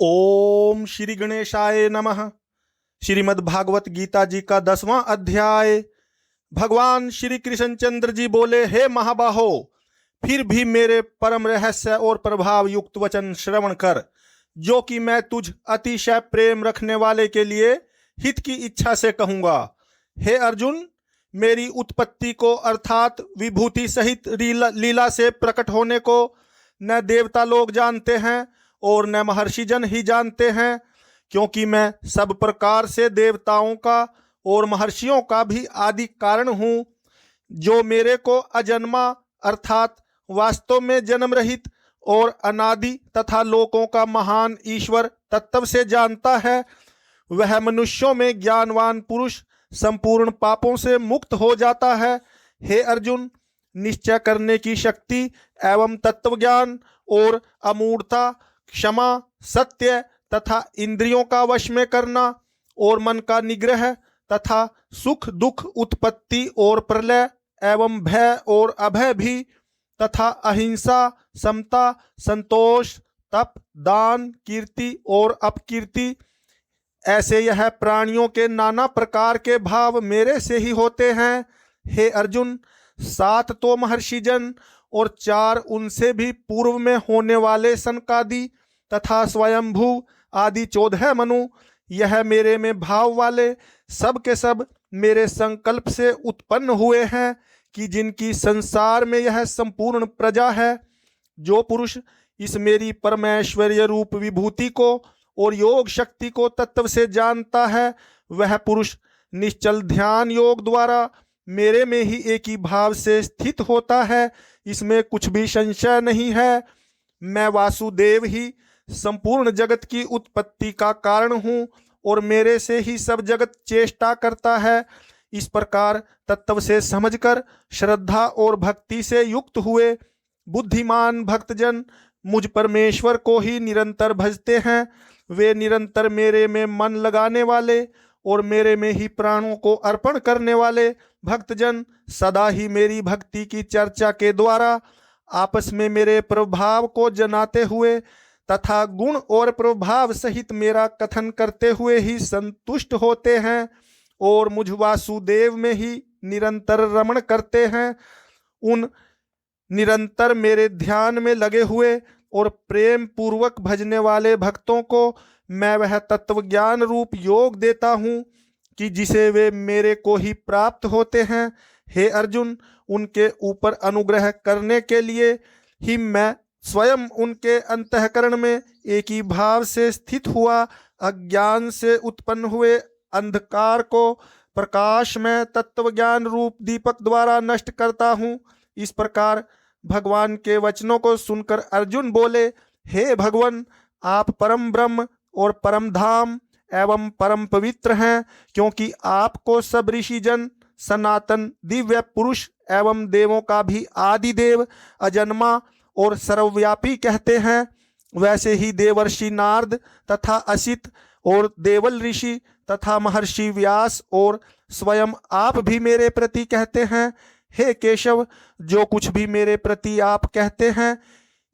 ओम श्री गणेशाय नमः। श्रीमद् भागवत गीता जी का 10वां अध्याय। भगवान श्री कृष्णचंद्र जी बोले, हे महाबाहो, फिर भी मेरे परम रहस्य और प्रभाव युक्त वचन श्रवण कर, जो कि मैं तुझ अतिशय प्रेम रखने वाले के लिए हित की इच्छा से कहूंगा। हे अर्जुन, मेरी उत्पत्ति को अर्थात विभूति सहित लीला से प्रकट होने को न देवता लोग जानते हैं और न महर्षि जन ही जानते हैं, क्योंकि मैं सब प्रकार से देवताओं का और महर्षियों का भी आदि कारण हूँ। जो मेरे को अजन्मा अर्थात वास्तव में जन्म रहित और अनादि तथा लोकों का महान ईश्वर तत्व से जानता है, वह मनुष्यों में ज्ञानवान पुरुष संपूर्ण पापों से मुक्त हो जाता है। हे अर्जुन, निश्चय करने की शक्ति एवं तत्वज्ञान और अमूढ़ता, क्षमा, सत्य तथा इंद्रियों का वश में करना और मन का निग्रह तथा सुख दुख, उत्पत्ति और प्रलय एवं भय और अभय भी, तथा अहिंसा, समता, संतोष, तप, दान, कीर्ति और अपकीर्ति, ऐसे यह प्राणियों के नाना प्रकार के भाव मेरे से ही होते हैं। हे अर्जुन, 7 तो महर्षि जन और 4 उनसे भी पूर्व में होने वाले सनकादि तथा स्वयंभू आदि 14 मनु, यह मेरे में भाव वाले सब के सब मेरे संकल्प से उत्पन्न हुए हैं, कि जिनकी संसार में यह संपूर्ण प्रजा है। जो पुरुष इस मेरी परमेश्वरीय रूप विभूति को और योग शक्ति को तत्व से जानता है, वह पुरुष निश्चल ध्यान योग द्वारा मेरे में ही एक ही भाव से स्थित होता है। इसमें कुछ भी संशय नहीं है। मैं वासुदेव ही संपूर्ण जगत की उत्पत्ति का कारण हूँ और मेरे से ही सब जगत चेष्टा करता है। इस प्रकार तत्व से समझकर श्रद्धा और भक्ति से युक्त हुए बुद्धिमान भक्तजन मुझ परमेश्वर को ही निरंतर भजते हैं। वे निरंतर मेरे में मन लगाने वाले और मेरे में ही प्राणों को अर्पण करने वाले भक्तजन सदा ही मेरी भक्ति की चर्चा के द्वारा आपस में मेरे प्रभाव को जनाते हुए तथा गुण और प्रभाव सहित मेरा कथन करते हुए ही संतुष्ट होते हैं और मुझ वासुदेव में ही निरंतर रमण करते हैं। उन निरंतर मेरे ध्यान में लगे हुए और प्रेम पूर्वक भजने वाले भक्तों को मैं वह तत्व ज्ञान रूप योग देता हूँ, कि जिसे वे मेरे को ही प्राप्त होते हैं। हे अर्जुन, उनके ऊपर अनुग्रह करने के लिए ही मैं स्वयं उनके अंतःकरण में एक ही भाव से स्थित हुआ अज्ञान से उत्पन्न हुए अंधकार को प्रकाश में तत्व ज्ञान रूप दीपक द्वारा नष्ट करता हूँ। इस प्रकार भगवान के वचनों को सुनकर अर्जुन बोले, हे भगवान, आप परम ब्रह्म और परम धाम एवं परम पवित्र हैं, क्योंकि आपको सब ऋषिजन सनातन दिव्य पुरुष एवं देवों का भी आदि देव, अजन्मा और सर्वव्यापी कहते हैं। वैसे ही देवर्षि नारद तथा असित और देवल ऋषि तथा महर्षि व्यास और स्वयं आप भी मेरे प्रति कहते हैं। हे केशव, जो कुछ भी मेरे प्रति आप कहते हैं,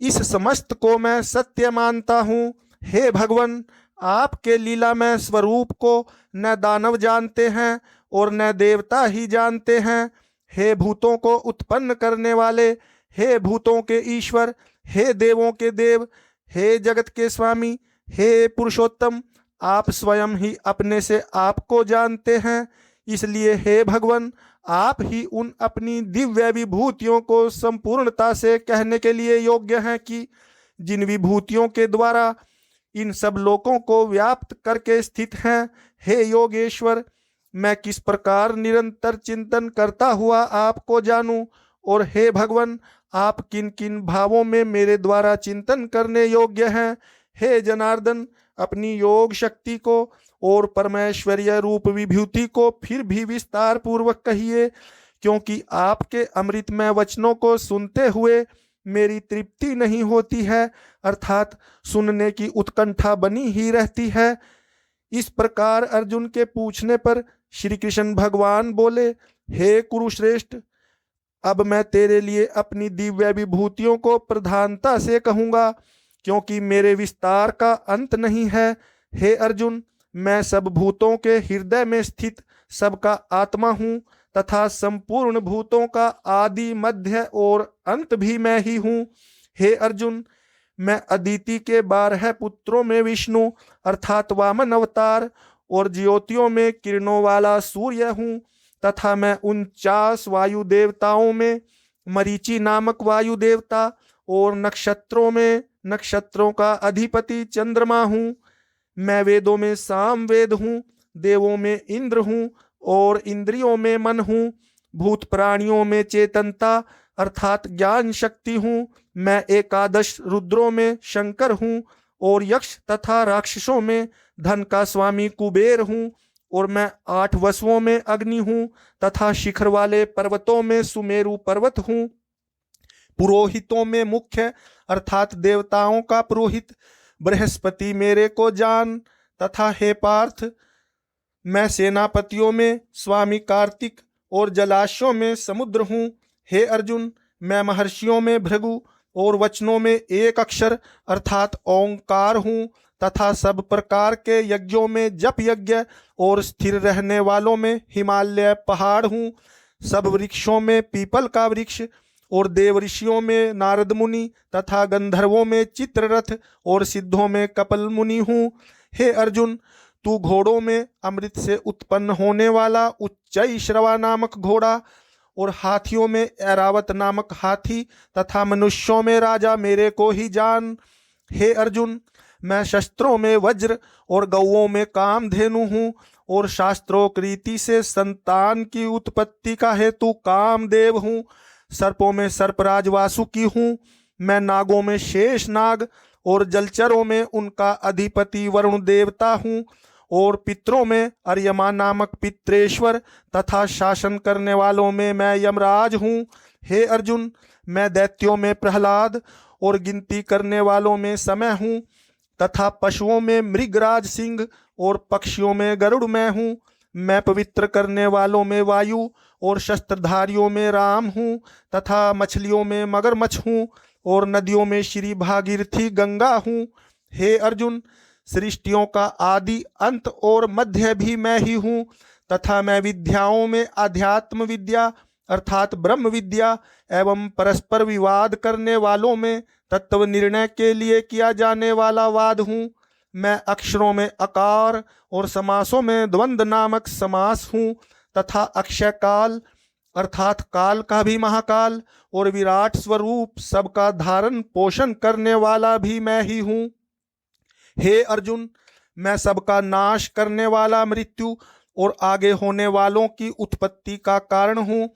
इस समस्त को मैं सत्य मानता हूँ। हे भगवान, आपके लीलामय स्वरूप को न दानव जानते हैं और न देवता ही जानते हैं। हे भूतों को उत्पन्न करने वाले, हे भूतों के ईश्वर, हे देवों के देव, हे जगत के स्वामी, हे पुरुषोत्तम, आप स्वयं ही अपने से आपको जानते हैं। इसलिए हे भगवान, आप ही उन अपनी दिव्य विभूतियों को संपूर्णता से कहने के लिए योग्य हैं, कि जिन विभूतियों के द्वारा इन सब लोकों को व्याप्त करके स्थित हैं। हे योगेश्वर, मैं किस प्रकार निरंतर चिंतन करता हुआ आपको जानूं, और हे भगवान, आप किन किन भावों में मेरे द्वारा चिंतन करने योग्य हैं। हे जनार्दन, अपनी योग शक्ति को और परमेश्वरीय रूप विभूति को फिर भी विस्तार पूर्वक कहिए, क्योंकि आपके अमृतमय वचनों को सुनते हुए मेरी तृप्ति नहीं होती है, अर्थात सुनने की उत्कंठा बनी ही रहती है। इस प्रकार अर्जुन के पूछने पर श्री कृष्ण भगवान बोले, हे कुरुश्रेष्ठ, अब मैं तेरे लिए अपनी दिव्य विभूतियों को प्रधानता से कहूँगा, क्योंकि मेरे विस्तार का अंत नहीं है। हे अर्जुन, मैं सब भूतों के हृदय में स्थित सबका आत्मा हूँ तथा संपूर्ण भूतों का आदि मध्य और अंत भी मैं ही हूँ। हे अर्जुन, मैं अदिति के 12 पुत्रों में विष्णु अर्थात वामन अवतार और ज्योतियों में किरणों वाला सूर्य हूँ तथा मैं 49 वायु देवताओं में मरीचि नामक वायु देवता और नक्षत्रों में नक्षत्रों का अधिपति चंद्रमा हूँ। मैं वेदों में साम वेद हूँ, देवों में इंद्र हूँ और इंद्रियों में मन हूँ। भूत प्राणियों में चेतनता अर्थात ज्ञान शक्ति हूँ। मैं 11 रुद्रों में शंकर हूँ और यक्ष तथा राक्षसों में धन का स्वामी कुबेर हूँ। और मैं 8 वसुओं में अग्नि हूँ तथा शिखर वाले पर्वतों में सुमेरु पर्वत हूँ। पुरोहितों में मुख्य अर्थात देवताओं का पुरोहित बृहस्पति मेरे को जान। तथा हे पार्थ, मैं सेनापतियों में स्वामी कार्तिक और जलाशयों में समुद्र हूँ। हे अर्जुन, मैं महर्षियों में भृगु और वचनों में एक अक्षर अर्थात ओंकार हूँ तथा सब प्रकार के यज्ञों में जप यज्ञ और स्थिर रहने वालों में हिमालय पहाड़ हूँ। सब वृक्षों में पीपल का वृक्ष और देव ऋषियों में नारद मुनि तथा गंधर्वों में चित्ररथ और सिद्धों में कपिल मुनि हूँ। हे अर्जुन, तू घोड़ों में अमृत से उत्पन्न होने वाला उच्चई श्रवा नामक घोड़ा और हाथियों में ऐरावत नामक हाथी तथा मनुष्यों में राजा मेरे को ही जान। हे अर्जुन, मैं शस्त्रों में वज्र और गौओं में कामधेनु हूँ और शास्त्रोक्त रीति से संतान की उत्पत्ति का हेतु कामदेव हूँ। सर्पों में सर्पराज वासुकी हूँ। मैं नागों में शेष नाग और जलचरों में उनका अधिपति वरुण देवता हूँ और पितरों में अर्यमा नामक पित्रेश्वर तथा शासन करने वालों में मैं यमराज हूँ। हे अर्जुन, मैं दैत्यों में प्रहलाद और गिनती करने वालों में समय हूँ तथा पशुओं में मृगराज सिंह और पक्षियों में गरुड़ मैं हूँ। मैं पवित्र करने वालों में वायु और शस्त्रधारियों में राम हूँ तथा मछलियों में मगरमच्छ हूँ और नदियों में श्री भागीरथी गंगा हूँ। हे अर्जुन, सृष्टियों का आदि अंत और मध्य भी मैं ही हूँ तथा मैं विद्याओं में अध्यात्म विद्या अर्थात ब्रह्म विद्या एवं परस्पर विवाद करने वालों में तत्व निर्णय के लिए किया जाने वाला वाद हूँ। मैं अक्षरों में अकार और समासों में द्वंद्व नामक समास हूँ तथा अक्षय काल अर्थात काल का भी महाकाल और विराट स्वरूप सबका धारण पोषण करने वाला भी मैं ही हूँ। हे अर्जुन, मैं सबका नाश करने वाला मृत्यु और आगे होने वालों की उत्पत्ति का कारण हूँ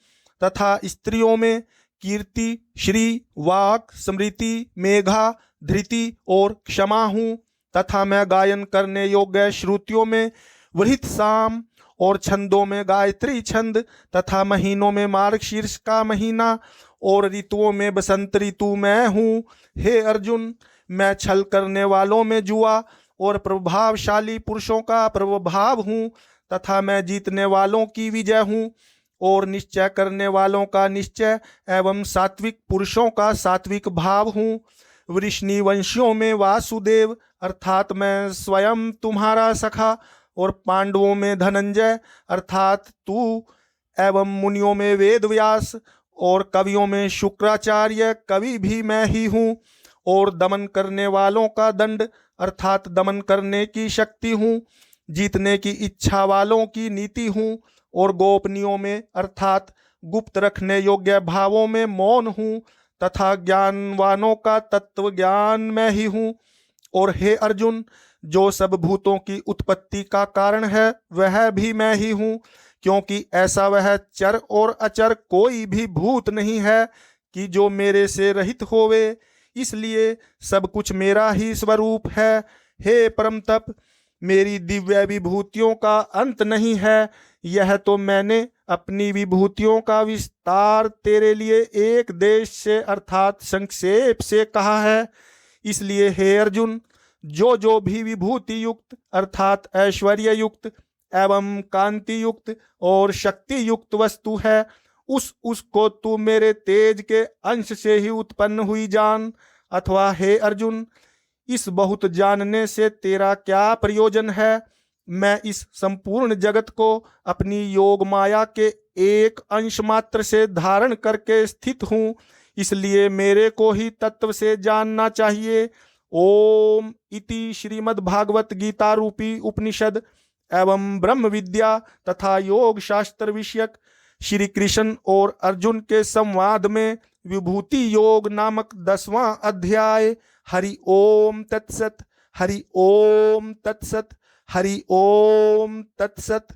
तथा स्त्रियों में कीर्ति, श्री, वाक, स्मृति, मेघा, धृति और क्षमा हूँ तथा मैं गायन करने योग्य श्रुतियों में वृहत साम और छंदों में गायत्री छंद तथा महीनों में मार्गशीर्ष का महीना और ऋतुओं में बसंत ऋतु मैं हूँ। हे अर्जुन, मैं छल करने वालों में जुआ और प्रभावशाली पुरुषों का प्रभाव हूँ तथा मैं जीतने वालों की विजय हूँ और निश्चय करने वालों का निश्चय एवं सात्विक पुरुषों का सात्विक भाव हूँ। वृष्णि वंशियों में वासुदेव अर्थात मैं स्वयं तुम्हारा सखा और पांडवों में धनंजय अर्थात तू एवं मुनियों में वेदव्यास और कवियों में शुक्राचार्य कवि भी मैं ही हूँ और दमन करने वालों का दंड अर्थात दमन करने की शक्ति हूँ। जीतने की इच्छा वालों की नीति हूँ और गोपनीयों में अर्थात गुप्त रखने योग्य भावों में मौन हूँ तथा ज्ञानवानों का तत्व ज्ञान मैं ही हूँ। और हे अर्जुन, जो सब भूतों की उत्पत्ति का कारण है वह भी मैं ही हूँ, क्योंकि ऐसा वह चर और अचर कोई भी भूत नहीं है कि जो मेरे से रहित होवे, इसलिए सब कुछ मेरा ही स्वरूप है। हे परम तप, मेरी दिव्य विभूतियों का अंत नहीं है। यह तो मैंने अपनी विभूतियों का विस्तार तेरे लिए एक देश से अर्थात संक्षेप से कहा है। इसलिए हे अर्जुन, जो भी विभूति युक्त अर्थात ऐश्वर्य युक्त एवं कांति युक्त और शक्ति युक्त वस्तु है, उसको तू मेरे तेज के अंश से ही उत्पन्न हुई जान। अथवा हे अर्जुन, इस बहुत जानने से तेरा क्या प्रयोजन है? मैं इस संपूर्ण जगत को अपनी योग माया के एक अंश मात्र से धारण करके स्थित हूँ, इसलिए मेरे को ही तत्व से जानना चाहिए। ओम इति श्रीमद् भागवत गीता रूपी उपनिषद एवं ब्रह्म विद्या तथा योग शास्त्र विषयक श्री कृष्ण और अर्जुन के संवाद में विभूति योग नामक 10वां अध्याय। हरि ओम तत्सत, हरि ओम तत्सत, हरि ओम तत्सत।